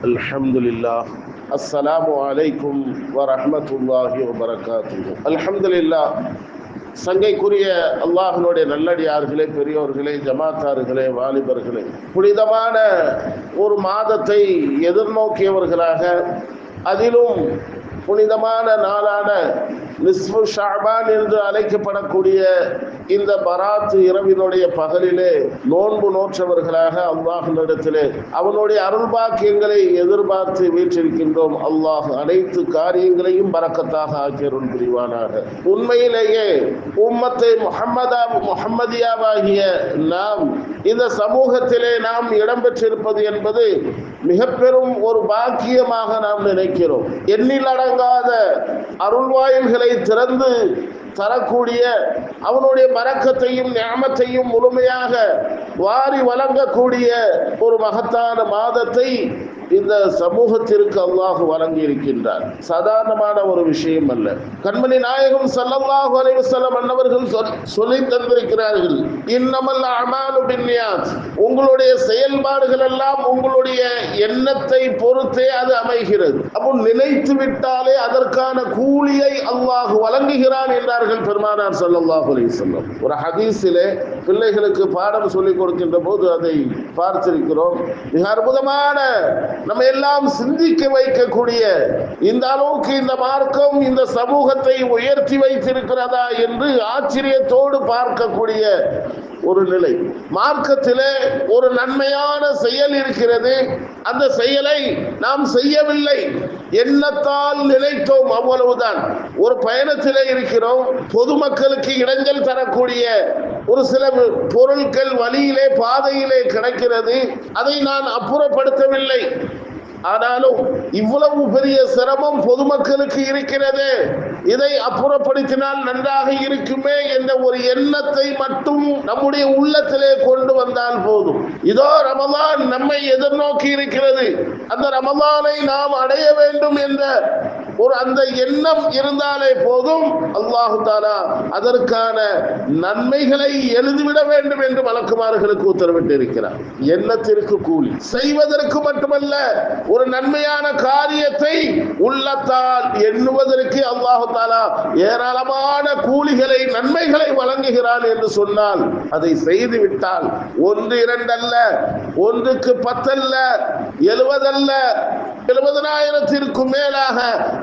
அல்ஹம்துலில்லாஹ். அஸ்ஸலாமு அலைக்கும் வரஹ்மத்துல்லாஹி வபரகாத்துஹு. அல்ஹம்துலில்லாஹ். சங்கைக்குரிய அல்லாஹ்வினுடைய நல்லடியார்களே, பெரியோர்களே, ஜமாத்தார்களே, வாலிபர்களே, புனிதமான ஒரு மாதத்தை எதிர்நோக்கியவர்களாக, அதிலும் புனிதமான நாளான நிஸ்ஃபு ஷஅபான் என்று அழைக்கப்படக்கூடிய இந்த பராத் இரவினுடைய பகலிலே நோன்பு நோற்றவர்களாக அல்லாஹ்விடத்திலே அவனுடைய அருள்பாக்கியங்களை எதிர்பார்த்து வீற்றிருக்கின்றோம். அல்லாஹ் அனைத்து காரியங்களையும் பரக்கத்தாக ஆக்கியருள் புரிவானாக. உண்மையிலேயே உம்மத்தை முஹம்மதியாவாகிய நாம் இந்த சமூகத்திலே நாம் இடம்பெற்றிருப்பது என்பது மிக பெரும் ஒரு பாக்கியமாக நாம் நினைக்கிறோம். எண்ணிலடங்காத அருள்வாயில்களை திறந்து தரக்கூடிய அவனுடைய பரக்கத்தையும் நிஅமத்தையும் முழுமையாக வாரி வழங்கக்கூடிய ஒரு மகத்தான மாதத்தை இந்த சமூகத்திற்கு அல்லாஹ் வழங்கி இருக்கின்றார். சாதாரணமான ஒரு விஷயம் அல்ல. கண்மணி நாயகம் ஸல்லல்லாஹு அலைஹி வஸல்லம் அன்னவர்கள் சொல்லி தந்திருக்கிறார்கள், இன்னமல் அமாலு பின்னியாத். உங்களுடைய செயல்பாடுகள் எல்லாம் உங்களுடைய எண்ணத்தை பொறுத்தே அது அமைகிறது. அப்போ நினைத்து விட்டாலே அதற்கான கூலியை அல்லாஹ் வழங்குகிறான் என்றார்கள் பெருமானார் ஸல்லல்லாஹு அலைஹி வஸல்லம். ஒரு ஹதீஸிலே பிள்ளைகளுக்கு பாடம் சொல்லிக் கொடுக்கின்ற போது அதை பார்த்திருக்கிறோம். மிக அற்புதமான, நம்ம எல்லாம் சிந்திக்க வைக்கக்கூடிய, இந்த அளவுக்கு இந்த மார்க்கம் இந்த சமூகத்தை உயர்த்தி வைத்திருக்கிறதா என்று ஆச்சரியத்தோடு பார்க்கக்கூடிய ஒரு நிலை. மார்க்கத்திலே ஒரு நன்மையான செயல் இருக்கிறது, அந்த செயலை நாம் செய்யவில்லை, எண்ணத்தால் நினைத்தோம், அவ்வளவுதான். ஒரு பயணத்திலே இருக்கிறோம், பொதுமக்களுக்கு இடைஞ்சல் தரக்கூடிய ஒரு சில பொருட்கள் வழியிலே பாதையிலே கிடைக்கிறது, அதை நான் அப்புறப்படுத்தவில்லை. ஆனாலும் இவ்வளவு பெரிய சிரமம் பொதுமக்களுக்கு இருக்கிறது, இதை அப்புறப்படுத்தினால் நன்றாக இருக்குமே என்ற ஒரு எண்ணத்தை மட்டும் நம்முடைய உள்ளத்திலே கொண்டு வந்தால் போதும். இதோ ரமலான் நம்மை எதிர்நோக்கி இருக்கிறது, அந்த ரமலானை நாம் அடைய வேண்டும் என்ற ஒரு அந்த எண்ணம் இருந்தாலே போதும், அல்லாஹு தஆலா அதற்கான நன்மைகளை எழுதிவிட வேண்டும் என்று மலக்குமார்களுக்கு உத்தரவிட்டு இருக்கிறார். எண்ணத்திற்கு கூலி, செய்வதற்கு மட்டுமல்ல, ஒரு நன்மையான காரியத்தை உள்ளத்தால் எண்ணுவதற்கு அல்லாஹு தஆலா ஏராளமான கூலிகளை, நன்மைகளை வழங்குகிறான் என்று சொன்னால், அதை செய்து விட்டால் ஒன்று இரண்டல்ல, ஒன்றுக்கு 10 அல்ல, 70 அல்ல, 70,000 மேலாக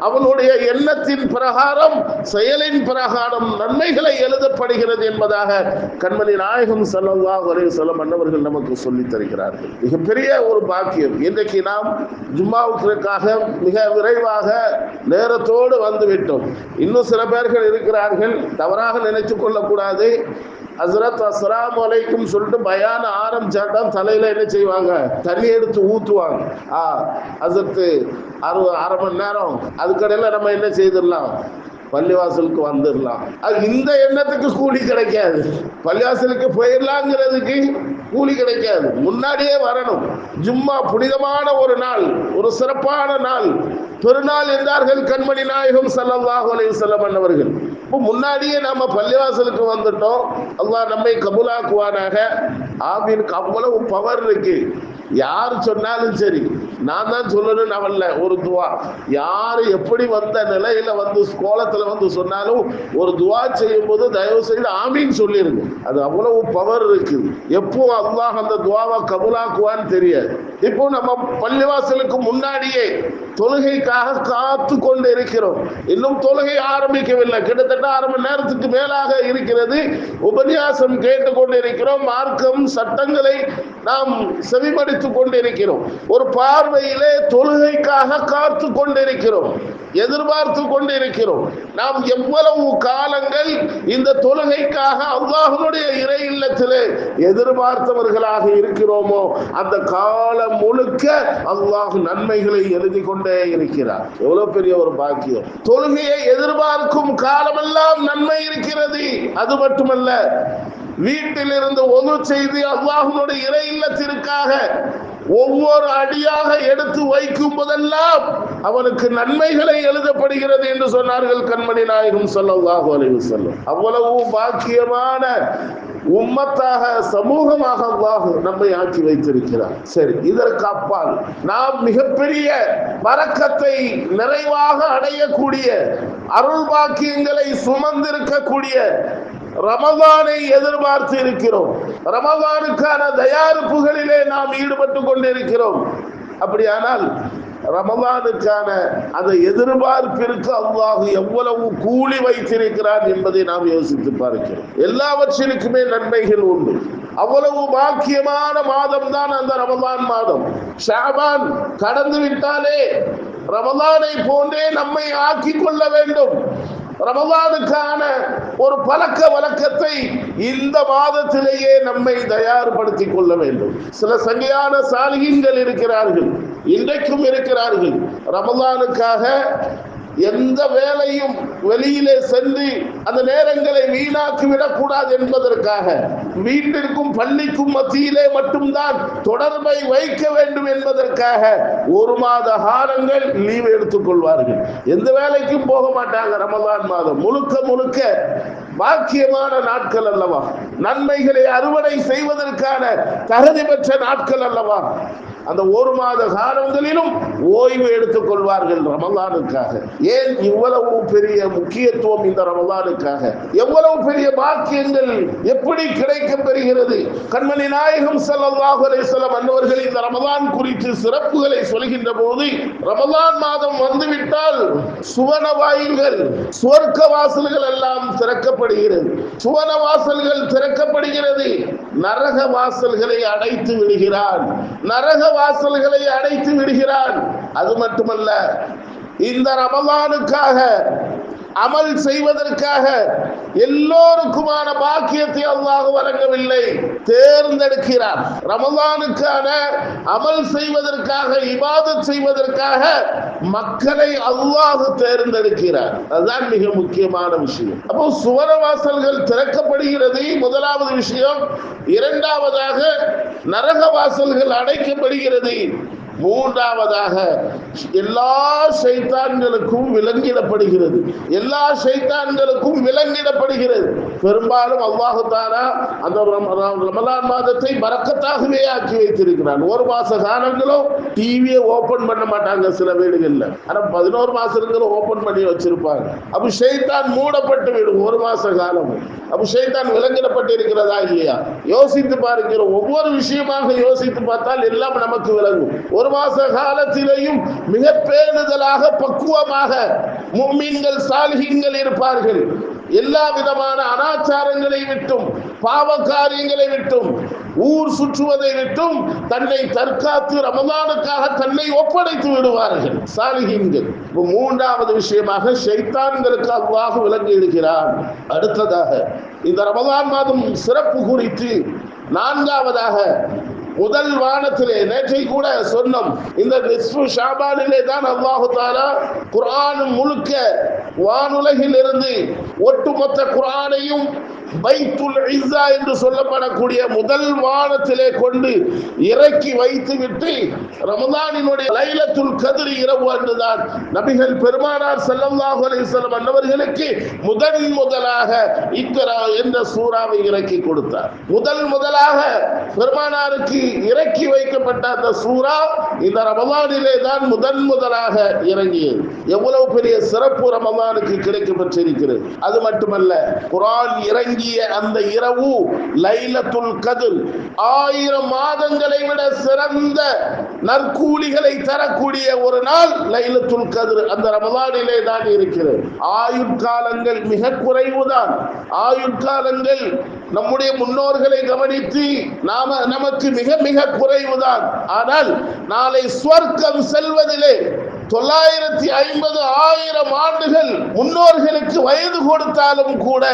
அவனுடைய எண்ணத்தின் பிரகாரம், செயலின் பிரகாரம் நன்மைகளை எழுதப்படுகிறது என்பதாக கண்மணி நாயகம் ஸல்லல்லாஹு அலைஹி வஸல்லம் அன்னவர்கள் நமக்கு சொல்லித் தருகிறார்கள். மிகப்பெரிய ஒரு பாக்கியம். இன்றைக்கு நாம் ஜும்மாவுக்காக மிக விரைவாக நேரத்தோடு வந்துவிட்டோம். இன்னும் சில பேர்கள் இருக்கிறார்கள், தவறாக நினைத்துக் கொள்ளக்கூடாது. ஹஸ்ரத் அஸ்ஸலாமு அலைக்கும் சொல்லிட்டு பயான ஆரம்பிச்சாட்டா தலையில என்ன செய்வாங்க, தண்ணி எடுத்து ஊத்துவாங்க. ஹஸ்ரத் அரை மணி நேரம், அதுக்கடையில் நம்ம என்ன செய்திடலாம், பள்ளிவாசலுக்கு வந்துடலாம். அது இந்த எண்ணத்துக்கு கூலி கிடைக்காது. பள்ளிவாசலுக்கு போயிடலாங்கிறதுக்கு கூலி கிடைக்காது. முன்னாடியே வரணும். ஜும்மா புனிதமான ஒரு நாள், ஒரு சிறப்பான நாள், பெருநாள் என்றார்கள் கண்மணி நாயகம் ஸல்லல்லாஹு அலைஹி வஸல்லம் அன்னவர்கள். இப்போ முன்னாடியே நாம பள்ளிவாசலுக்கு வந்துட்டோம். அல்லாஹ் நம்மை கபூலாக்குவானாக. ஆமீனுக்கு அவ்வளவு பவர் இருக்கு. யார் சொன்னாலும் சரி, நான் தான் சொல்லணும்னு அவல்ல, ஒரு துவா யாரு எப்படி வந்த நிலையில வந்து கோலத்துல வந்து சொன்னாலும் ஒரு துவா செய்யும் போது தயவு செய்து ஆமீன் சொல்லிருங்க. அது அவ்வளவு பவர் இருக்குது. எப்போ அல்லாஹ் அந்த துவாவை கபூலாக்குவான்னு தெரியாது. இப்போ நம்ம பள்ளிவாசலுக்கு முன்னாடியே தொழுகைக்காக காத்து கொண்டு இருக்கிறோம். இன்னும் தொழுகை ஆரம்பிக்கவில்லை. கிட்டத்தட்ட அரை மணி நேரத்துக்கு மேலாக இருக்கிறது. உபன்யாசம் கேட்டுக்கொண்டு இருக்கிறோம். மார்க்கம் சட்டங்களை நாம் செவிமடித்துக் கொண்டிருக்கிறோம். ஒரு பார்வையிலே தொழுகைக்காக காத்து கொண்டிருக்கிறோம், எதிர்பார்த்து கொண்டிருக்கிறோம். நாம் எவ்வளவு காலங்கள் இந்த தொழுகைக்காக அல்லாஹ்வுடைய இறை இல்லத்திலே எதிர்பார்த்தவர்களாக இருக்கிறோமோ, அந்த காலம் முழுக்க அல்லாஹ் நன்மைகளை எழுதி கொண்டே இருக்கிறார். எவ்வளவு பெரிய ஒரு பாக்கியம். தொழுகையை எதிர்பார்க்கும் காலமெல்லாம் நன்மை இருக்கிறது. அது மட்டுமல்ல, வீட்டில் இருந்து ஒது செய்து அல்லாஹ்வுடைய இறை இல்லத்திற்காக ஒவ்வொரு அடியாக எடுத்து வைக்கும் போதெல்லாம் அவனுக்கு நன்மைகளை எழுதப்படுகிறது என்று சொன்னார்கள் கண்மணி நாயகம் ஸல்லல்லாஹு அலைஹி வஸல்லம். அவ்வளவு பாக்கியமான உம்மத்தாக, சமூகமாக அல்லாஹ் நம்மை ஆக்கி வைத்திருக்கிறார். சரி, இதற்கு அப்பால் நாம் மிகப்பெரிய பரக்கத்தை நிறைவாக அடையக்கூடிய, அருள் பாக்கியங்களை சுமந்திருக்கக்கூடிய ரமலானை எதிர்பார்த்து இருக்கிறோம். ரமலானுக்கான தயாரிப்புகளிலே நாம் ஈடுபட்டு கொண்டிருக்கிறோம். அப்படியானால் ரமலானுக்கான அந்த எதிர்பார்ப்பிற்கு அல்லாஹ் எவ்வளவு கூலி வைத்திருக்கிறான் என்பதை நாம் யோசித்து பார்க்கிறோம். எல்லாவற்றிற்குமே நன்மைகள் உண்டு. அவ்வளவு பாக்கியமான மாதம் தான் அந்த ரமலான் மாதம். ஷாபான் கடந்து விட்டாலே ரமலானை போன்றே நம்மை ஆக்கிக் கொள்ள வேண்டும். ரமலானுக்கான ஒரு பழக்க வழக்கத்தை இந்த மாதத்திலேயே நம்மை தயார்படுத்திக் கொள்ள வேண்டும். சில சரியான சாலிஹீன்கள் இருக்கிறார்கள், இன்றைக்கும் இருக்கிறார்கள். ரமலானுக்காக எந்த வேலையும் வெளியிலே சென்று அந்த நேரங்களை வீணாக்கி விடக்கூடாது என்பதற்காக வீட்டிற்கும் பள்ளிக்கும் மத்தியிலே மட்டும்தான் தொடர்பை வைக்க வேண்டும் என்பதற்காக ஒரு மாத காலங்கள் லீவ் எடுத்துக் கொள்வார்கள். எந்த வேலைக்கும் போக மாட்டாங்க. ரமலான் மாதம் முழுக்க முழுக்க பாக்கியமான நாட்கள் அல்லவா, நன்மைகளை அறுவடை செய்வதற்கான தகுதி பெற்ற நாட்கள் அல்லவா. அந்த ஒரு மாத காலங்களிலும் ஓய்வு எடுத்துக் கொள்வார்கள் ரமலானுக்காக. ஏன் இவ்வளவு பெரிய முக்கியத்துவம் இந்த ரமலானுக்காக? எவ்வளவு பெரிய பாக்கியங்கள் எப்படி கிடைக்கப் பெறுகிறது? கண்மணி நாயகம் ஸல்லல்லாஹு அலைஹி வஸல்லம் அன்னவர்கள் இந்த ரமலான் குறித்து சிறப்புகளை சொல்கின்ற போது, ரமலான் மாதம் வந்துவிட்டால் சுவன வாயில்கள், சுவர்க்க வாசல்கள் எல்லாம் திறக்கப்படுகிறது. சுவன வாசல்கள் திறக்கப்படுகிறது. நரக வாசல்களை அடைத்து விடுகிறான். நரக வாசல்களை அடைத்து விடுகிறான். அது மட்டுமல்ல, இந்த ரமலானுக்காக அமல் செய்வதற்காக எல்லோருக்குமான பாக்கியத்தை அல்லாஹ் வழங்கவில்லை, தேர்ந்தெடுக்கிறார். ரமலானுக்கான அமல் செய்வதற்காக, இபாதத் செய்வதற்காக மக்களை அல்லாஹ் தேர்ந்தெடுக்கிறார். அதுதான் மிக முக்கியமான விஷயம். அப்போ சுவனவாசல்கள் திறக்கப்படுகிறது, முதலாவது விஷயம். இரண்டாவதாக நரக வாசல்கள் அடைக்கப்படுகிறது. மூன்றாவதாக எல்லா ஷைத்தான்களுக்கும் விலங்கிடப்படுகிறது. எல்லா ஷைத்தான்களுக்கும் விலங்கிடப்படுகிறது. பெரும்பாலும் அல்லாஹ் தஆலா அந்த ரமலான் மாதத்தை பரக்கத்தாகவே ஆக்கி வைத்திருக்கிறான். ஒரு மாச காலங்களும் டிவியை ஓபன் பண்ண மாட்டாங்க சில வீடுகள்ல. ஆனா 11 மாசங்களும் ஓபன் பண்ணி வச்சிருப்பாங்க. அப்ப ஷைத்தான் மூடப்பட்டு விடும் ஒரு மாச காலம். அப்ப ஷைத்தான் விலங்கிடப்பட்டு இருக்கிறதா இல்லையா? யோசித்து பார்க்கிறோம். ஒவ்வொரு விஷயமாக யோசித்து பார்த்தால் எல்லாம் நமக்கு விளங்கும். ஒரு மாச காலத்திலேயும் மிக பேணுதலாக, பக்குவமாக முஃமின்கள், சாலிஹீன்கள் இருப்பார்கள். எல்லா விதமான அனாச்சாரங்களை விட்டும், பாவ காரியங்களை விட்டும், ஊர் சுற்றுவதை விட்டும் தன்னை தற்காத்து ரமலானுக்காக தன்னை ஒப்படைத்து விடுவார்கள் சாலிஹீன்கள். மூன்றாவது விஷயமாக ஷைத்தான்களுக்கு அல்லாஹ் விலங்கி இருக்கிறான். அடுத்ததாக இந்த ரமலான் மாதம் சிறப்பு குறித்து நான்காவதாக, முதல் வானத்திலே நேற்றை கூட சொன்னோம், இந்த நிஸ்ஃபு ஷாபானிலே தான் அல்லாஹ் தஆலா குர்ஆன் முழுக்க வானுலகில் இருந்து ஒட்டுமொத்த குர்ஆனையும் பைத்துல் இஸ்ஸா என்று சொல்லப்படக்கூடிய முதல் வானத்திலே கொண்டு இறக்கி வைத்து விட்டு ரமலானினுடைய லைலத்துல் கத்ர் இரவு அன்றுதான் நபிகள் பெருமானார் ஸல்லல்லாஹு அலைஹி வஸல்லம் அன்னவர்களுக்கு முதலாக இக்ரா என்ற சூறாவை இறக்கி கொடுத்தார். முதலாக பெருமானாருக்கு இறக்கி வைக்கப்பட்ட அந்த சூரா இந்த ரமலானிலே தான் முதலாக இறங்கியது. எவ்வளவு பெரிய சிறப்பு ரமலானுக்கு கிடைக்கப்பட்டிருக்கிறது. அது மட்டுமல்ல, குர்ஆன் இறங்கிய அந்த இரவு லைலத்துல் கத்ர் 1000 மாதங்களை விட சிறந்த நற்கூலிகளை தரக்கூடிய ஒரு நாள் லைலத்துல் கத்ர் அந்த ரமலானிலே தான் இருக்கிறது. ஆயுட்காலங்கள் மிக குறைவுதான். ஆயுட்காலங்கள் நம்முடைய முன்னோர்களை கவனித்து நமக்கு மிக மிக குறைவுதான். ஆனால் நாளை சுவர்க்கம் செல்வதிலே 950,000 ஆண்டுகள் முன்னோர்களுக்கு வயது கொடுத்தாலும் கூட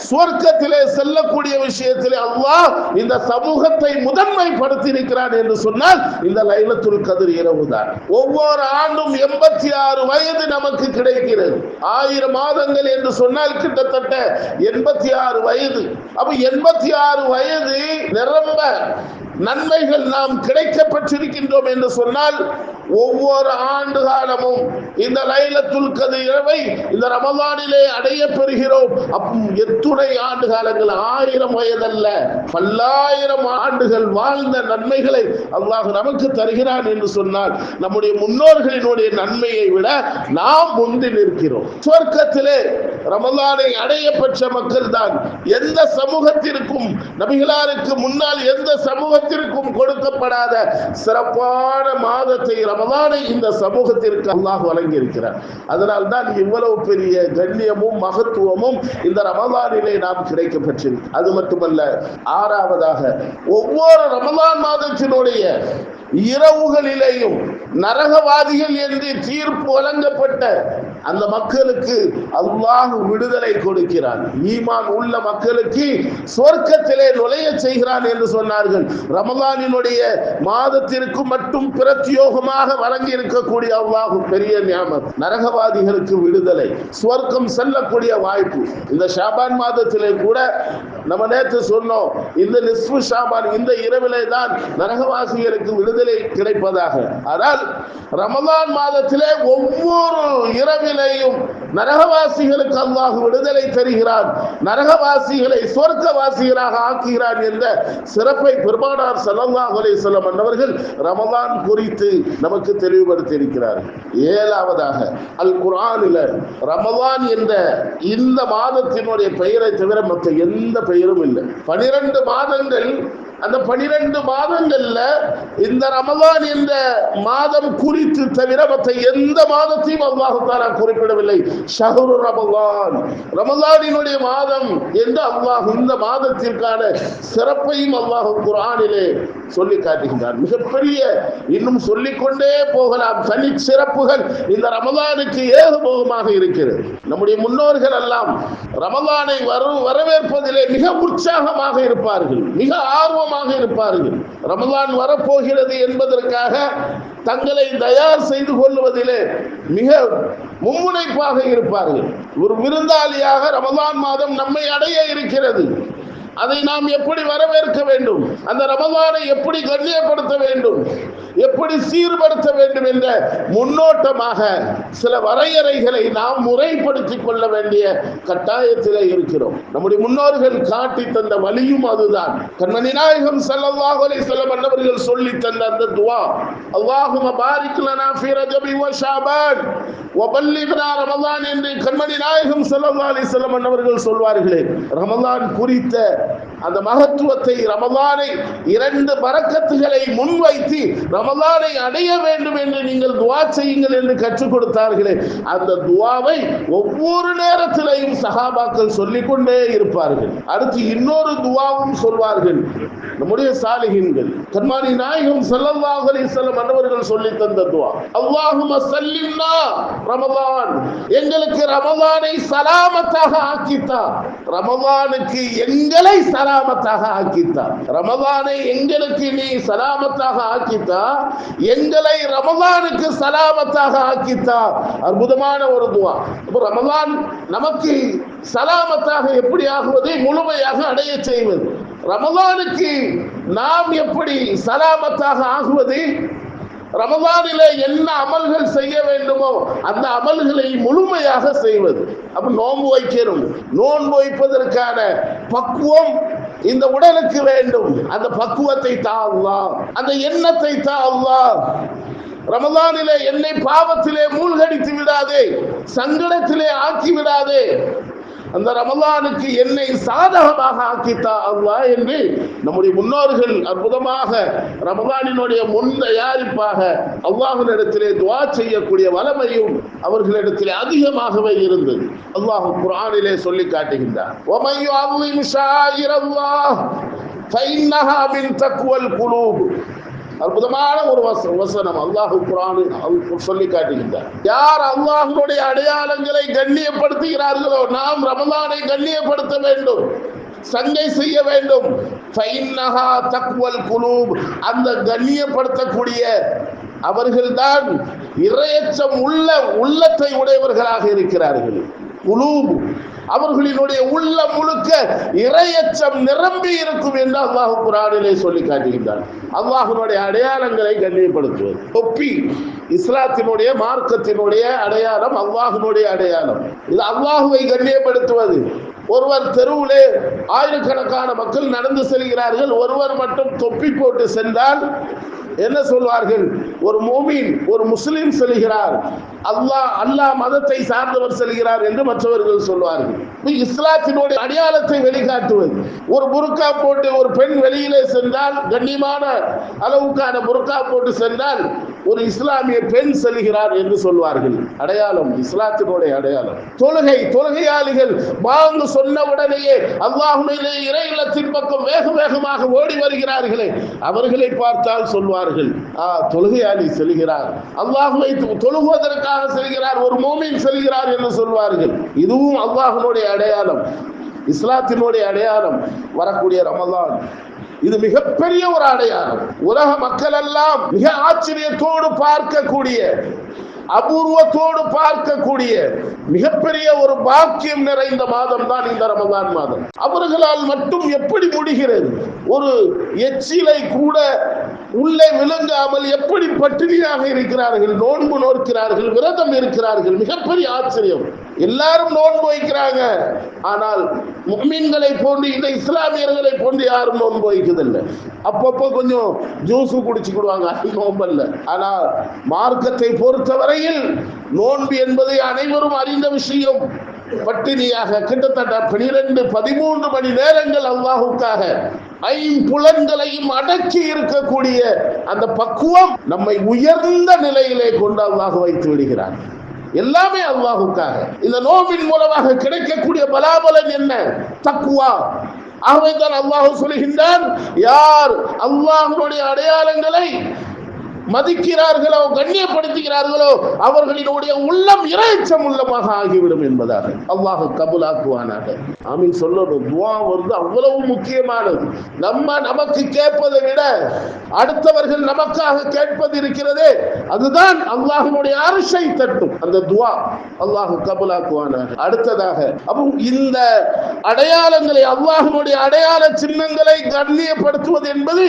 சுவர்க்கத்திலே செல்லக்கூடிய விஷயத்திலே அல்லாஹ் இந்த சமூகத்தை முதன்மைப்படுத்தி இருக்கிறான் என்று சொன்னால் இந்த லைலத்துல் கத்ர் இரவுதான். ஒவ்வொரு ஆண்டும் 86 வயது நமக்கு கிடைக்கிறது. 1000 மாதங்கள் என்று சொன்னால் கிட்டத்தட்ட 86 வயது. அப்ப 86 வயது நிரம்ப நன்மைகள் நாம் கிடைக்கப்பட்டிருக்கின்றோம் என்று சொன்னால் ஒவ்வொரு ஆண்டு காலமும் இந்த லைலத்துல் கத்ர் இரவை இந்த ரமலானிலே அடைய பெறுகிறோம். எத்துணை ஆண்டு காலங்கள், 1000 வயதல்ல, பல்லாயிரம் ஆண்டுகள் வாழ்ந்த நன்மைகளை அல்லாஹ் நமக்கு தருகிறான் என்று சொன்னால் நம்முடைய முன்னோர்களினுடைய நன்மையை விட நாம் முந்தி நிற்கிறோம். சொர்க்கத்திலே ரமலானை அடைய பெற்ற மக்கள் தான் எந்த சமூகத்திற்கும், நபிகளாருக்கு முன்னால் எந்த சமூகத்திற்கும் கொடுக்கப்படாத சிறப்பான மாதத்தை, ரமலானை இந்த சமூகத்திற்கு அல்லாஹ் வழங்கி இருக்கிறார். அதனால் தான் இவ்வளவு பெரிய கண்ணியமும் மகத்துவமும் இந்த ரமலானிலே நாம் கிடைக்க பெற்றிருக்கிறது. அது மட்டுமல்ல, 6வதாக ஒவ்வொரு ரமலான் மாதத்தினுடைய இரவுகளிலேயும் நரகவாதிகள் என்று தீர்ப்பு வழங்கப்பட்ட அந்த மக்களுக்கு அல்லாஹ் விடுதலை கொடுக்கிறான். ஈமான் உள்ள மக்களுக்கு சொர்க்கத்திலே நுழைய செய்கிறான் என்று சொன்னார்கள். ரமலானினுடைய மாதத்திற்கு மட்டும் பிரத்யோகமாக வழங்கி இருக்கக்கூடிய அல்லாஹ் பெரிய நியாமத். நரகவாதிகளுக்கு விடுதலை, சொர்க்கம் செல்லக்கூடிய வாய்ப்பு. இந்த ஷாபான் மாதத்திலே கூட நம்ம நேற்று சொன்னோம், இந்த நிஸ்ஃபு ஷாபான், இந்த இரவிலே தான் நரகவாசிகளுக்கு விடுதலை கிடைப்பதாக. ஆனால் ரமலான் மாதத்திலே ஒவ்வொரு இரவிலேயும் நரகவாசிகளுக்கு அல்லாஹ் விடுதலை தருகிறான், நரகவாசிகளை சொர்க்கவாசிகளாக ஆக்குகிறான் என்ற சிறப்பை பெருமானார் ஸல்லல்லாஹு அலைஹி வஸல்லம் அவர்கள் ரமலான் குறித்து நமக்கு தெளிவுபடுத்தி இருக்கிறார்கள். 7வதாக அல் குர்ஆனில் ரமலான் என்ற இந்த மாதத்தினுடைய பெயரை தவிர மற்ற எந்த பெயரும் இல்லை. 12 மாதங்கள், அந்த 12 மாதங்கள்ல இந்த ரமலான் என்ற மாதம் குறித்து தவிர மற்ற எந்த மாதத்தையும் அல்லாஹ் தஆலா குறிப்பிடவில்லை. ஷஹ்ரு ரமலான், ரமலானினுடைய மாதம் என்று அல்லாஹ் இந்த மாதத்திற்கான சிறப்பையும் அல்லாஹ் குர்ஆனிலே சொல்லி காட்டுகின்றார். மிகப்பெரிய, இன்னும் சொல்லிக்கொண்டே போகலாம், தனி சிறப்புகள் இந்த ரமலானுக்கு ஏகபோகமாக இருக்கிறது. நம்முடைய முன்னோர்கள் எல்லாம் ரமலானை வரவேற்பதிலே மிக உற்சாகமாக இருப்பார்கள், மிக ஆர்வமாக இருப்பார்கள். ரமலான் வரப்போகிறது என்பதற்காக தங்களை தயார் செய்து கொள்வதிலே மிக மும்முனைப்பாக இருப்பார்கள். ஒரு விருந்தாளியாக ரமலான் மாதம் நம்மை அடைய இருக்கிறது, அதை நாம் எப்படி வரவேற்க வேண்டும், அந்த ரமலானை எப்படி கண்ணியப்படுத்த வேண்டும், எப்படி சீர்படுத்த வேண்டும் என்ற முன்னோட்டமாக சில வரையறைகளை நாம் முறைப்படுத்திக் கொள்ள வேண்டிய கட்டாயத்திலே இருக்கிறோம். நம்முடைய முன்னோர்கள் காட்டி தந்த வழியும் அதுதான். கண்மணி நாயகம் ஸல்லல்லாஹு அலைஹி வஸல்லம் அவர்கள் சொல்லி தந்த அந்த துஆ, அல்லாஹும்ம பாரிக் லனா ஃபீ ரஜபி வ ஷஅபான் வ பல்லிக்னா ரமலான் என்று கண்மணி நாயகம் ஸல்லல்லாஹு அலைஹி வஸல்லம் அவர்கள் சொல்வார்களே, ரமலான் குறித்த அந்த மகத்துவத்தை, ரமலானை 2 பரக்கத்துகளை முன்வைத்து ரமலானை அடைய வேண்டும் என்று நீங்கள் துஆ செய்யுங்கள் என்று கற்றுக் கொடுத்தார்களே, அந்த துஆவை ஒவ்வொரு நேரத்திலையும் சஹாபாக்கள் சொல்லிக்கொண்டே இருப்பார்கள். அடுத்து இன்னொரு துஆவும் சொல்வார்கள் நம்முடைய சாலிஹீன்கள். கண்மணி நாயகம் ஸல்லல்லாஹு அலைஹி வஸல்லம் அவர்கள் சொல்லி தந்த துஆ, அல்லாஹும்ம ஸல்லிம்னா ரமலான், எங்களுக்கு ரமலானை சலாமத்தாக ஆக்கித்தா, ரமலானுக்கு எங்களை சலாமத்தாக ஆக்கித்தா, ரமலானை எங்களுக்கு நீ சலாமத்தாக ஆக்கித்தா, எங்களை ரமலானுக்கு சலாமத்தாக ஆக்கித்தா. அற்புதமான ஒரு துஆ. அப்ப ரமலான் நமக்கு சலாமத்தாக எப்படி ஆகுவது, முழுமையாக அடைய செய்வது, ரமலானுக்கு நாம் எப்படி சலாமத்தாக ஆகுவது, ரமலானிலே என்ன அமல்கள் செய்ய வேண்டுமோ அந்த அமல்களை முழுமையாக செய்வது. அப்ப நோன்பு வைக்கணும், நோன்பு வைப்பதற்கான பக்குவம் இந்த உடலுக்கு வேண்டும். அந்த பக்குவத்தை தா அல்லாஹ், அந்த எண்ணத்தை தா அல்லாஹ். ரமலானிலே என்னை பாவத்திலே மூழ்கடித்து விடாதே, சங்கடத்திலே ஆக்கி விடாதே, அந்த ரமலானுக்கு என்னை சாதகமாக ஆக்கித்தா அல்லாஹ் என்று நம்முடைய முன்னோர்கள் அற்புதமாக ரமலானினுடைய முன் தயாரிப்பாக அல்லாஹ்விடத்திலே துஆ செய்யக்கூடிய வல்லமையும் அவர்களிடத்திலே அதிகமாகவே இருந்தது. அல்லாஹ் குர்ஆனிலே சொல்லி காட்டுகின்றார், வமன் யுஅzzிம் ஷாயிரல்லாஹ் ஃபஇன்னஹா மின் தக்வல் குலூப். அற்புதமான ஒரு வசனம் அல்லாஹ் குர்ஆனில் சொல்லி காட்டுகின்றார். யார் அல்லாஹ்வுடைய அடையாளங்களை கண்ணியப்படுத்துகிறார்களோ, நாம் ரமலானை கண்ணியப்படுத்த வேண்டும், சங்கை செய்ய வேண்டும். ஃபஇன்னஹா தக்வல் குலூப், அந்த கண்ணியப்படுத்தக்கூடிய அவர்கள்தான் இறையச்சம் உள்ள உள்ளத்தை உடையவர்களாக இருக்கிறார்கள். குலூப் அவர்களினுடைய உள்ள முழுக்க இறையச்சம் நிரம்பி இருக்கும் என்று அல்லாஹ் குர்ஆனிலே சொல்லி காட்டுகின்றார். அல்லாஹ்வுடைய அடையாளங்களை கண்ணியப்படுத்துவது. தொப்பி இஸ்லாத்தினுடைய மார்க்கத்தினுடைய அடையாளம், அல்லாஹ்வுடைய அடையாளம். இது அல்லாஹ்வை கண்ணியப்படுத்துவது. ஒருவர் தெருவிலே ஆயிரக்கணக்கான மக்கள் நடந்து செல்கிறார்கள், ஒருவர் மட்டும் தொப்பி போட்டு சென்றால் என்ன சொல்வார்கள்? ஒரு மோமீன், ஒரு முஸ்லிம் செல்கிறார், அல்லாஹ் மதத்தை சார்ந்தவர் செல்கிறார் என்று மற்றவர்கள் சொல்வார்கள். இஸ்லாத்தினுடைய அடையாளத்தை வெளிக்காட்டுவது. ஒரு புர்கா போட்டு ஒரு பெண் வெளியிலே சென்றால், கண்ணியமான அளவுக்கான புர்கா போட்டு சென்றால் ஒரு இஸ்லாமிய பெண் செல்கிறார் என்று சொல்வார்கள். அடையாளம், இஸ்லாத்தினுடைய அடையாளம். தொழுகையாளிகள் வாங்கு சொன்ன உடனேயே அல்லாஹ்வுடைய இறை இல்லத்தின் பக்கம் வேக வேகமாக ஓடி வருகிறார்களே, அவர்களை பார்த்தால் சொல்வார்கள், தொழுகையாளி செல்கிறார், அல்லாஹ்வை தொழுகுவதற்காக செல்கிறார், ஒரு மோமின் செல்கிறார் என்று சொல்வார்கள். இதுவும் அல்லாஹ்வுடைய அடையாளம், இஸ்லாத்தினுடைய அடையாளம். வரக்கூடிய ரமலான் இது மிகப்பெரிய ஒரு அடையாளம். உலக மக்கள் எல்லாம் மிக ஆச்சரியத்தோடு பார்க்கக்கூடிய, அபூர்வத்தோடு பார்க்கக்கூடிய மிகப்பெரிய ஒரு பாக்கியம் நிறைந்த மாதம் தான் இந்த ரமலான் மாதம். அவர்களால் மட்டும் எப்படி முடிகிறது? ஒரு எச்சிலை கூட உள்ளே விளங்காமல் எப்படி பட்டினியாக இருக்கிறார்கள், நோன்பு நோக்கிறார்கள், விரதம் இருக்கிறார்கள். மிகப்பெரிய ஆச்சரியம். எல்லாரும் நோன்பு வைக்கிறாங்க, ஆனால் முஃமின்களை போன்று, இந்த இஸ்லாமியர்களை போன்று யாரும் நோன்பு வைக்கதில்லை. அப்பப்போ கொஞ்சம் ஜூஸ் குடிச்சுக்கிடுவாங்க, நோன்பல்ல. ஆனால் மார்க்கத்தை பொறுத்தவரையில் நோன்பு என்பதை அனைவரும் அறிந்த விஷயம். பட்டினியாக கிட்டத்தட்ட 12-13 மணி நேரங்கள் அல்லாஹ்வுக்காக ஐம்புலன்களையும் அடக்கி இருக்கக்கூடிய அந்த பக்குவம் நம்மை உயர்ந்த நிலையிலே கொண்டு அல்லாஹ் வைத்து விடுகிறார். எல்லாமே அல்லாஹ்வுக்காக. இந்த நோம்பின் மூலமாக கிடைக்கக்கூடிய பலாபலன் என்ன? தக்வா. ஆகவேதான் அல்லாஹ் சொல்கின்றான், யார் அல்லாஹ்வுடைய அடையாளங்களை மதிக்கிறார்களோ, கண்ணியப்படுத்துகிறார்களோ, அவர்களினுடைய உள்ளம் இறைச்சம் உள்ளமாக ஆகிவிடும் என்பதாக அல்லாஹ் கபூலாக்குவானாக. ஆமீன் சொல்லணும். துஆ வந்து அவ்வளவு முக்கியமானது. நமக்கு கேட்பதை விட அடுத்தவர்கள் நமக்காக கேட்பது இருக்கிறதே, அதுதான் அல்லாஹ்வுடைய அர்ஷை தட்டும் அந்த துஆ. அல்லாஹ் கபூலாக்குவானாக. அடுத்ததாக இந்த அடையாளங்களை, அல்லாஹ்வுடைய அடையாள சின்னங்களை கண்ணியப்படுத்துவது என்பது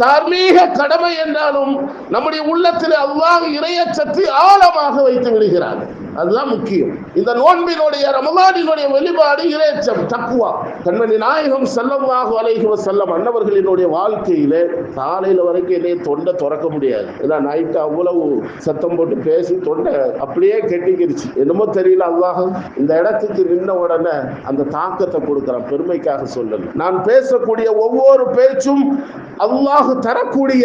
தார்மீக கடமை என்றாலும் நம்முடைய உள்ளத்தில் அல்லாஹ் இறையச்சத்தை ஆழமாக வைத்து விடுகிறார். அதுதான் முக்கியம். இந்த நோன்பினுடைய ரமலானினுடைய வெளிப்பாடு இறையச்சம், தக்வா. கண்மணி நாயகம் ஸல்லல்லாஹு அலைஹி வஸல்லம் அன்னவர்களினுடைய வாழ்க்கையிலே காலையில வரைக்கும் என்னைய தொண்டை திறக்க முடியாது. ஏன்னா நைட்டு அவ்வளவு சத்தம் போட்டு பேசி தொண்டை அப்படியே கெட்டிக்கிருச்சு. என்னமோ தெரியல, அல்லாஹ் இந்த இடத்துக்கு நின்ன உடனே அந்த தாக்கத்தை கொடுக்கிறான். பெருமைக்காக சொல்லல, நான் பேசக்கூடிய ஒவ்வொரு பேச்சும் அல்லாஹ் தரக்கூடிய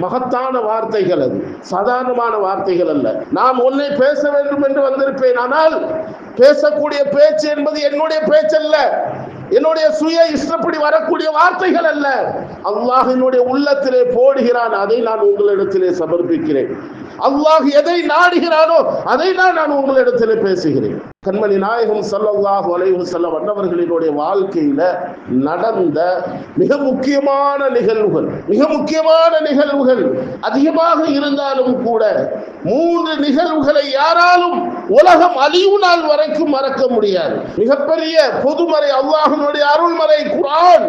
மகத்தான வார்த்தைகள். அது சாதாரணமான வார்த்தைகள் அல்ல. நான் உன்னை பேச வேண்டும் என்று வந்திருப்பேன், ஆனால் பேசக்கூடிய பேச்சு என்பது என்னுடைய பேச்சு அல்ல, என்னுடைய சுய இஷ்டப்படி வரக்கூடிய வார்த்தைகள் அல்ல. அல்லாஹ் என்னுடைய உள்ளத்திலே போடுகிறான், அதை நான் உங்களிடத்திலே சமர்ப்பிக்கிறேன். அல்லாஹ் எதை நாடுகிறானோ அதை நான் உங்களிடத்திலே பேசுகிறேன். கண்மணி நாயகம் ஸல்லல்லாஹு அலைஹி வஸல்லம் அன்னவர்களினுடைய வாழ்க்கையில நடந்த மிக முக்கியமான நிகழ்வுகள் அதிகமாக இருந்தாலும் கூட 3 நிகழ்வுகளை யாராலும் உலகம் அழிவு நாள் வரைக்கும் மறக்க முடியாது. மிகப்பெரிய பொதுமறை, அல்லாஹ்வுடைய அருள்மறை குர்ஆன்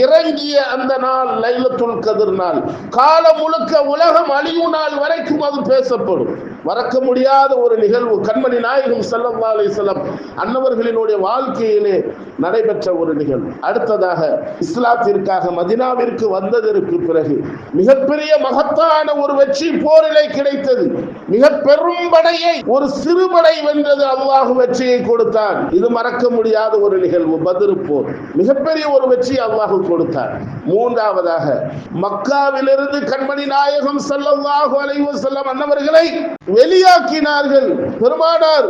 இறங்கிய அந்த நாள் லைலத்துல் கத்ர் நாள். காலம் முழுக்க உலகம் அழிவு நாள் வரைக்கும் அது பேசப்படும். மறக்க முடியாத ஒரு நிகழ்வு. கண்மணி நாயகம் ஸல்லல்லாஹு அலைஹி வஸல்லம் அன்னவர்களினுடைய வாழ்க்கையிலே நடைபெற்ற ஒரு நிகழ்வு. அடுத்ததாக இஸ்லாத்திற்காக மதீனாவிற்கு வந்ததற்கு பிறகு மிகப்பெரிய மகத்தான ஒரு வெற்றி போரிலே கிடைத்தது. மிக பெரும் படையை ஒரு சிறுபடை வென்றது. அல்லாஹ் வெற்றியை கொடுத்தான். இது மறக்க முடியாத ஒரு நிகழ்வு. பத்ர் போர் மிகப்பெரிய ஒரு வெற்றி அல்லாஹ் கொடுத்தார். மூன்றாவதாக மக்காவிலிருந்து கண்மணி நாயகம் ஸல்லல்லாஹு அலைஹி வஸல்லம் அன்னவர்களை வெளியாக்கினார்கள். பெருமானார்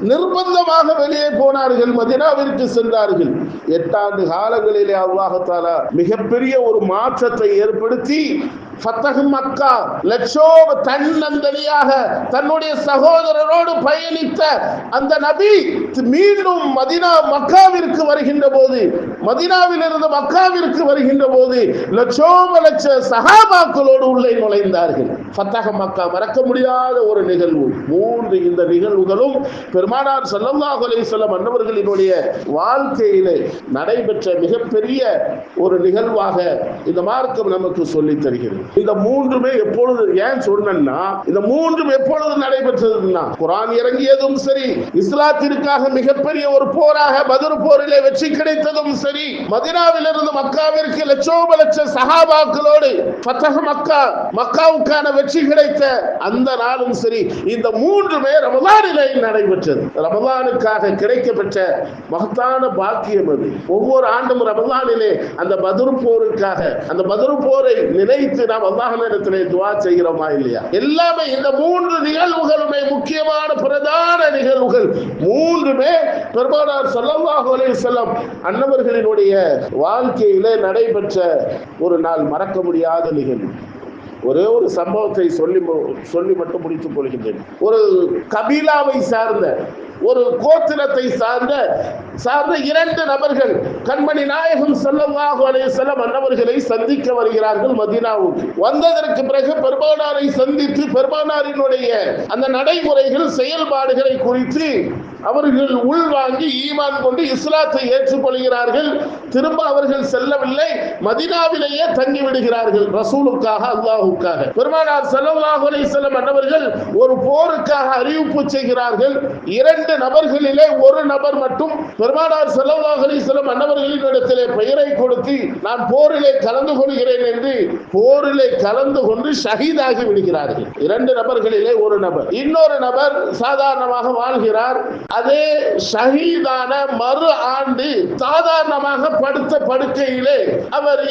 நிர்பந்தமாக வெளியே போனார்கள், மதீனாவிற்கு சென்றார்கள். 8 ஆண்டு காலங்களிலே அல்லாஹ் தஆலா மிகப்பெரிய ஒரு மாற்றத்தை ஏற்படுத்தி ஃபத்ஹ் மக்கா, லட்சோப தன்னந்தனியாக தன்னுடைய சகோதரரோடு பயணித்த அந்த நபி மீண்டும் மக்காவிற்கு வருகின்ற போது, மதீனாவிலிருந்து மக்காவிற்கு வருகின்ற போது லட்ச சஹாபாக்களோடு உள்ளே நுழைந்தார்கள். ஃபத்ஹ் மக்கா மறக்க முடியாத ஒரு நிகழ்வு. 3 இந்த நிகழ்வுகளும் பெருமானார் ஸல்லல்லாஹு அலைஹி வஸல்லம் அன்னவர்களினுடைய வாழ்க்கையிலே நடைபெற்ற மிகப்பெரிய ஒரு நிகழ்வாக இந்த மார்க்கம் நமக்கு சொல்லித் தருகிறது. இந்த மூன்றுமே எப்பொழுது ஏன் சொன்னா, இந்த மூன்றும் எப்பொழுது நடைபெற்றதுன்னா, குர்ஆன் இறங்கியதும் சரி, இஸ்லாத்திற்காக மிகப்பெரிய ஒரு போராக பத்ர் போரிலே வெற்றி கிடைத்ததும் சரி, மதீனாவிலிருந்து மக்காவிற்கு லட்சோப லட்ச சஹாபாக்களோடு ஃபத்ஹ் மக்காவுக்கான வெற்றி கிடைத்த அந்த நாளும் சரி, இந்த மூன்றுமே ரமலானிலே நடைபெற்றது. ரமலானுக்காக கிடைக்கப்பெற்ற மகத்தான பாக்கியம் அது. ஒவ்வொரு ஆண்டும் ரமலானிலே அந்த பத்ர் போருக்காக, அந்த பத்ர் போரை நினைத்து நாம் அல்லாஹ்விடத்திலே துஆ செய்கிறோமா இல்லையா? எல்லாமே இந்த மூன்று நிகழ்வுகளுமே முக்கியமான பிரதான நிகழ்வுகள். மூன்றுமே பெருமானார் ஸல்லல்லாஹு அலைஹி வஸல்லம் அன்னவர்களினுடைய வாழ்க்கையிலே நடைபெற்ற ஒரு நாள், மறக்க முடியாத நிகழ்வு. ஒரே ஒரு சம்பவத்தை சொல்லி மட்டும் முடித்துக் கொள்கின்றேன். ஒரு கபீலாவை சார்ந்த, ஒரு கோத்திரத்தை சார்ந்த இரண்டு நபர்கள் கண்மணி நாயகம் ஸல்லல்லாஹு அலைஹி வஸல்லம் அன்னவர்களை சந்திக்க வருகிறார்கள் மதீனாவுக்கு. வந்ததற்கு பிறகு பெருமானாரை சந்தித்து பெருமானாரினுடைய அந்த நடைமுறைகள், செயல்பாடுகளை குறித்து அவர்கள் உள்வாங்கி ஈமான் கொண்டு இஸ்லாத்தை ஏற்றுக்கொள்கிறார்கள். திரும்ப அவர்கள் செல்லவில்லை, மதீனாவிலேயே தங்கி விடுகிறார்கள் ரசூலுக்காக, அல்லாஹ்வுக்காக. பெருமானார் ஸல்லல்லாஹு அலைஹி வஸல்லம் அன்னவர்கள் ஒரு போருக்காக அறிவிப்பு செய்கிறார்கள். இரண்டு நபர்களிலே ஒரு நபர் மட்டும் பெருமானார் ஸல்லல்லாஹு அலைஹி வஸல்லம் அன்னவர்களிடத்திலே பெயரை கொடுத்து நான் போரிலே கலந்து கொள்கிறேன் என்று போரிலே கலந்து கொண்டு ஷஹீதாகி விடுகிறார்கள். இரண்டு நபர்களிலே ஒரு நபர். இன்னொரு நபர் சாதாரணமாக வாழ்கிறார். அதே ஷஹீதான மறு ஆண்டு சாதாரணமாக படுத்த படுக்கையிலே அவர்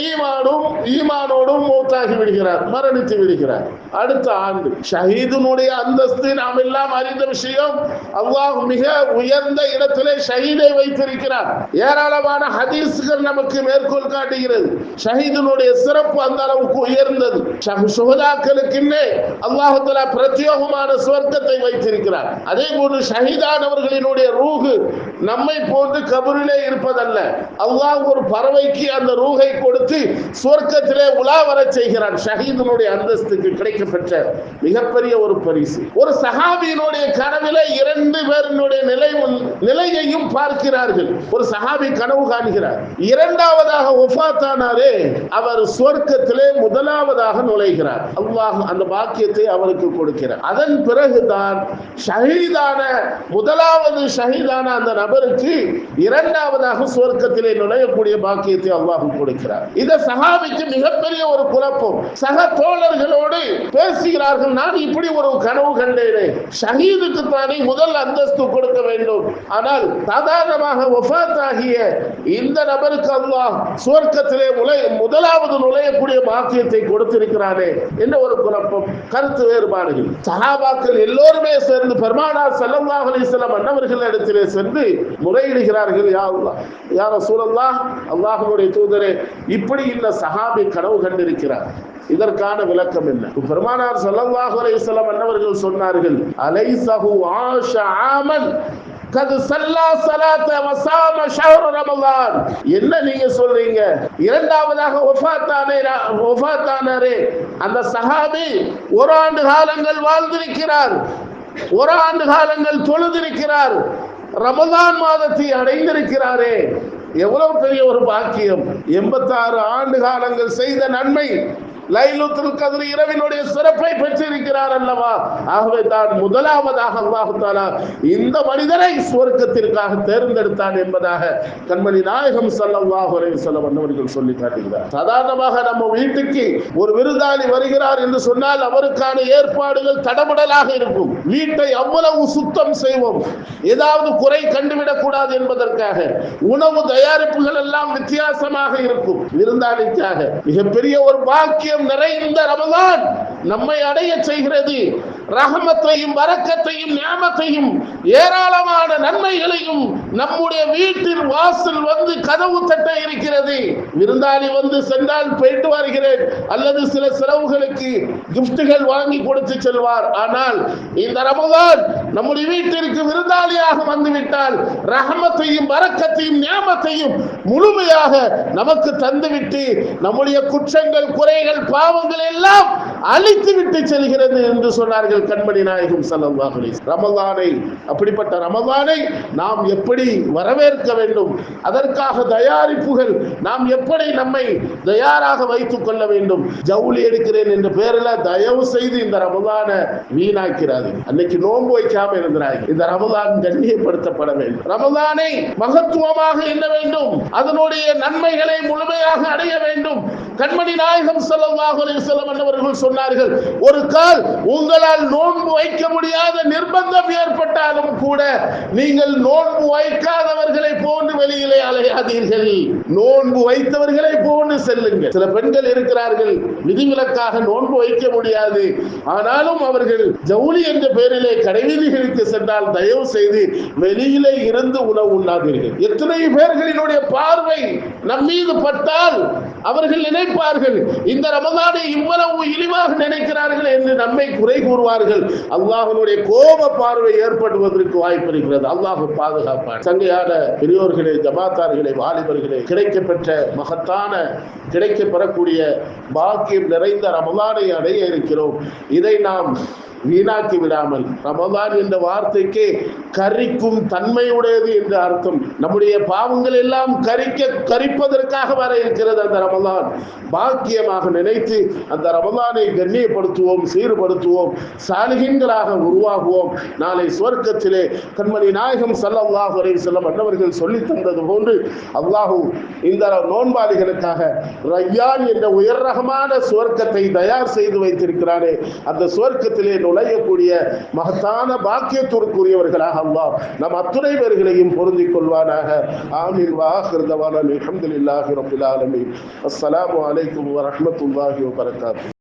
ஈமானோடும் மௌத்தாகி விடுகிறார், மரணித்து விடுகிறார். அடுத்த ஆண்டு ஷஹீதுனுடைய அந்தஸ்து நாம் எல்லாம் அறிந்த விஷயம். அல்லாஹ் மிக உயர்ந்த இடத்திலே ஷஹீதை வைத்திருக்கிறார். ஏராளமான ஹதீஸ்கள் நமக்கு மேற்கோள் காட்டுகிறது. ஷஹீதுனுடைய சிறப்பு அந்த அளவுக்கு உயர்ந்தது. ஷஹதாக்களுக்கு அல்லாஹ் தஆலா பிரத்யேகமான சுவர்க்கத்தை வைத்திருக்கிறார். அதே போன்று ஷஹீதானவர்களினுடைய ரூஹு நம்மை போன்று கபரிலே இருப்பதல்ல. அல்லாஹ் ஒரு பறவைக்கு அந்த ரூஹை கொடுத்து சுவர்க்கத்திலே உலா வர செய்கிறான். ஷஹீதுனுடைய அந்தஸ்துக்கு கிடைக்கப்பெற்ற மிகப்பெரிய ஒரு பரிசு. ஒரு சஹாபியினுடைய கனவிலே இரண்டு பேரினுடைய நிலையையும் பார்க்கிறார்கள். ஒரு சஹாபி கனவு காண்கிறார். இரண்டாவதாக வஃபாத்தானாரே, அவர் சுவர்க்கத்திலே முதலாவதாக நுழைகிறார். அல்லாஹ் அந்த பாக்கியத்தை அவருக்கு கொடுக்கிறார். அதன் பிறகுதான் முதலாவது ஷஹீதான அந்த நபருக்கு இரண்டாவதாக சுவர்க்கத்திலே நுழையக்கூடிய பாக்கியத்தை அல்லாஹ் கொடுக்கிறார். இந்த சஹாபிக்கு மிகப்பெரிய ஒரு குழப்பம். சக தோழர்களோடு பேசுகிறார்கள், நான் இப்படி ஒரு கனவு கண்டேனே, ஷஹீதுக்கு தானே முதல் அந்தஸ்து கொடுக்க வேண்டும், ஆனால் சாதாரணமாக வஃபாத் ஆகிய இந்த நபருக்கு அல்லாஹ் சுவர்க்கத்திலே முதலாவது நுழையக்கூடிய பாக்கியத்தை கொடுத்திருக்கிறானே என்ற ஒரு குழப்பம், கருத்து வேறுபாடுகள். சஹாபாக்கள் எல்லோருமே சேர்ந்து பெருமானார் ஸல்லல்லாஹு அலைஹி வஸல்லம் அன்னவர்களிடத்திலே சென்று முறையிடுகிறார்கள். யா ரசூலல்லாஹ், அல்லாஹ்வுடைய தூதரே, இப்படி இந்த சஹாபி கனவு கண்டிருக்கிறார், இதற்கான விளக்கம் என்ன? பெருமானார் ஸல்லல்லாஹு அலைஹி வஸல்லம் அன்னவர்கள் சொன்னார்கள், அலைஸஹு ஆஷ ஆமன் கது ஸல்லா ஸலாத வ ஸாம ஷஹ்ர ரமலான். என்ன நீங்க சொல்றீங்க? இரண்டாவதாக வஃபாத்தானரே அந்த சஹாபி ஒரு ஆண்டு காலங்கள் வாழ்ந்திருக்கிறார், ஒரு ஆண்டு காலங்கள் தொழுதிருக்கிறார், ரமலான் மாதத்தை அடைந்திருக்கிறாரே, எவ்வளவு பெரிய ஒரு பாக்கியம். 86 ஆண்டு காலங்கள் செய்த நன்மை, லைலத்துல் கத்ர் இரவினுடைய சிறப்பை பெற்றிருக்கிறார் அல்லவா? ஆகவே தான் முதலாவதாக அல்லாஹ் தஆலா இந்த மனிதரை சுவர்க்கத்திற்காக தேர்ந்தெடுத்தான் என்பதாக கண்மணி நாயகம் ஸல்லல்லாஹு அலைஹி வஸல்லம் அவர்கள் சொல்லி காட்டுகிறார். சாதாரணமாக நம்ம வீட்டுக்கு ஒரு விருந்தாளி வருகிறார் என்று சொன்னால் அவருக்கான ஏற்பாடுகள் தடபடலாக இருக்கும். வீட்டை அவ்வளவு சுத்தம் செய்வோம், ஏதாவது குறை கண்டுவிடக் கூடாது என்பதற்காக. உணவு தயாரிப்புகள் எல்லாம் வித்தியாசமாக இருக்கும். விருந்தாளிக்காக மிகப்பெரிய ஒரு பாக்கியம் நிறைந்த ரமலான் நம்மை அடைய செய்கிறது. ரஹமத்தையும் பரக்கத்தையும் நியாமத்தையும் ஏராளமான நன்மைகளையும் நம்முடைய வீட்டின் வாசல் வந்து கதவு தட்ட இருக்கிறது. விருந்தாளி வந்து சென்றால் போயிட்டு வருகிறேன் அல்லது சில செலவுகளுக்கு கிஃப்ட்டுகள் வாங்கி கொடுத்து செல்வார். ஆனால் இந்த ரமலான் நம்முடைய வீட்டிற்கு விருந்தாளியாக வந்துவிட்டால் ரஹமத்தையும் பரக்கத்தையும் நியாமத்தையும் முழுமையாக நமக்கு தந்துவிட்டு நம்முடைய குற்றங்கள் குறைகள் பாவங்கள் எல்லாம் அழித்து விட்டு செல்கிறது என்று சொன்னார்கள் கண்மணி நாயகம் ஸல்லல்லாஹு அலைஹி வஸல்லம். ரமலானை, அப்படிப்பட்ட ரமலானை நாம் எப்படி வரவேற்க வேண்டும், அதற்காக தயாரிப்புகள் நாம் எப்படி நம்மை தயாராக வைத்துக் கொள்ள வேண்டும். ஜவுளி எடுக்கிறேன் என்ற பேரில் தயவு செய்து இந்த ரமலானை வீணாக்கிறாது. அன்னைக்கு நோன்பு வைக்காம இருக்கிறாங்க. இந்த ரமலான் கண்ணியப்படுத்தப்பட வேண்டும். ரமலானை மகத்துவமாக எண்ண வேண்டும். அதனுடைய நன்மைகளை முழுமையாக அடைய வேண்டும். கண்மணி நாயகம் ஸல்லல்லாஹு அலைஹி வஸல்லம் அவர்கள் சொன்னார்கள், ஒரு கால் உங்களால் நோன்பு வைக்க முடியாத நிர்பந்தம் ஏற்பட்டாலும் கூட நீங்கள் நோன்பு வைக்காதவர்களை போன்று வெளியிலே அலையாதீர்கள், நோன்பு வைத்தவர்களை போன்று செல்லுங்கள். சில பெண்கள் இருக்கிறார்கள், விதிவிலக்காக நோன்பு வைக்க முடியாது, ஆனாலும் அவர்கள் ஜவுளி என்ற பெயரிலே கடைவீதிகளுக்கு சென்றால் தயவு செய்து வெளியிலே இருந்து உணவு உண்ணாதீர்கள். எத்தனை பேர்களினுடைய பார்வை நம் மீது பட்டால் அவர்கள் நினைப்பார்கள், இந்த ரமலானை இவ்வளவு இழிவாக நினைக்கிறார்கள் என்று நம்மை குறை கூறுவார்கள். அல்லாஹ்வுடைய கோப பார்வை ஏற்படுவதற்கு வாய்ப்பு இருக்கிறது. அல்லாஹ் பாதுகாப்பான். சங்கையான பெரியோர்களே, ஜமாத்தார்களே, வாலிபர்களே, கிடைக்கப்பெற்ற மகத்தான கிடைக்கப்பெறக்கூடிய பாக்கியம் நிறைந்த ரமலானை அடைய இருக்கிறோம். இதை நாம் வீணாக்கி விடாமல், ரமலான் என்ற வார்த்தைக்கு கரிக்கும் தன்மையுடையது என்று அர்த்தம். நம்முடைய பாவங்கள் எல்லாம் கரிப்பதற்காக வர இருக்கிறது அந்த ரமலான். பாக்கியமாக நினைத்து அந்த ரமலானை கண்ணியப்படுத்துவோம், சீர்படுத்துவோம், சாலிஹீன்களாக உருவாகுவோம். நாளை சுவர்க்கத்திலே கண்மணி நாயகம் ஸல்லல்லாஹு அலைஹி வஸல்லம் அன்னவர்கள் சொல்லி தந்தது போன்று அல்லாஹ் இந்த நோன்பாளிகளுக்காக ரய்யான் என்ற உயர் ரகமான சுவர்க்கத்தை தயார் செய்து வைத்திருக்கிறாரே, அந்த சுவர்க்கத்திலே நுழையக்கூடிய மகத்தான பாக்கியத்திற்குரியவர்களாக அல்லாஹ் நம் அத்துணை பேர்களையும் பொருந்திக் கொள்வானாக. ஆமீன். வ ஆகிரு தவானா அல்ஹம்துலில்லாஹி ரப்பில் ஆலமீன். அஸ்ஸலாமு அலைக்கும் வ ரஹ்மத்துல்லாஹி வ பரகாத்துஹு.